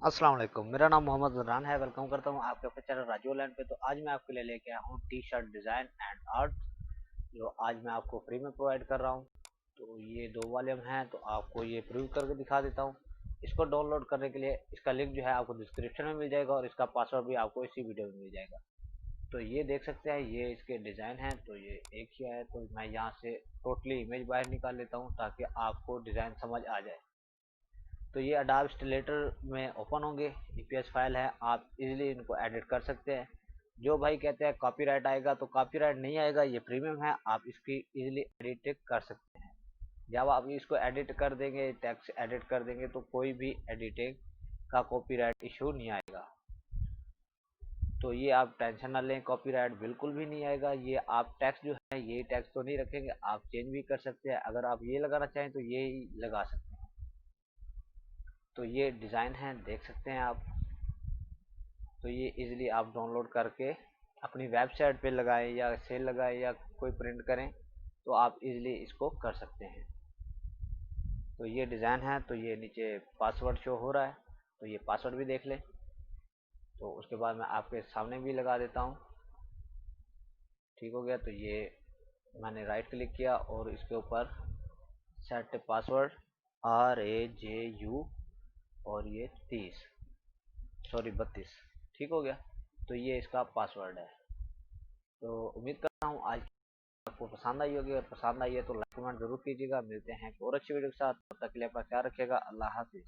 अस्सलाम वालेकुम। मेरा नाम मोहम्मद ज़रहान है। वेलकम करता हूँ आपके अपने चैनल राजू लैंड पे। तो आज मैं आपके लिए लेके आया हूँ T shirt design and art, जो आज मैं आपको फ्री में प्रोवाइड कर रहा हूँ। तो ये दो वॉल्यूम हैं, तो आपको ये प्रूव करके दिखा देता हूँ। इसको डाउनलोड करने के लिए इसका लिंक जो है आपको डिस्क्रिप्शन में मिल जाएगा और इसका पासवर्ड भी आपको इसी वीडियो में मिल जाएगा। तो ये देख सकते हैं, ये इसके डिज़ाइन हैं। तो ये एक ही है, तो मैं यहाँ से टोटली इमेज बाहर निकाल लेता हूँ ताकि आपको डिज़ाइन समझ आ जाए। तो ये अडोब इलस्ट्रेटर में ओपन होंगे, ईपीएस फाइल है, आप इजीली इनको एडिट कर सकते हैं। जो भाई कहते हैं कॉपीराइट आएगा, तो कॉपीराइट नहीं आएगा, ये प्रीमियम है, आप इसकी इजीली एडिट कर सकते हैं। जब आप इसको एडिट कर देंगे, टेक्स्ट एडिट कर देंगे, तो कोई भी एडिटिंग का कॉपीराइट इशू नहीं आएगा। तो ये आप टेंशन ना लें, कॉपीराइट बिल्कुल भी नहीं आएगा। ये आप टैक्स जो है, ये टैक्स तो नहीं रखेंगे, आप चेंज भी कर सकते हैं। अगर आप ये लगाना चाहें तो ये ही लगा सकते हैं। तो ये डिज़ाइन है, देख सकते हैं आप। तो ये इजीली आप डाउनलोड करके अपनी वेबसाइट पे लगाएं या सेल लगाएं या कोई प्रिंट करें, तो आप इजीली इसको कर सकते हैं। तो ये डिज़ाइन है। तो ये नीचे पासवर्ड शो हो रहा है, तो ये पासवर्ड भी देख लें। तो उसके बाद मैं आपके सामने भी लगा देता हूँ। ठीक हो गया। तो ये मैंने राइट क्लिक किया और इसके ऊपर सेट पासवर्ड RAJU और ये 32 ठीक हो गया। तो ये इसका पासवर्ड है। तो उम्मीद करता हूँ आज आपको पसंद आई होगी। अगर पसंद आई है तो लाइक कमेंट जरूर कीजिएगा। मिलते हैं एक और अच्छी वीडियो के साथ, तब तक के लिए अपना ख्याल रखिएगा। अल्लाह हाफिज़।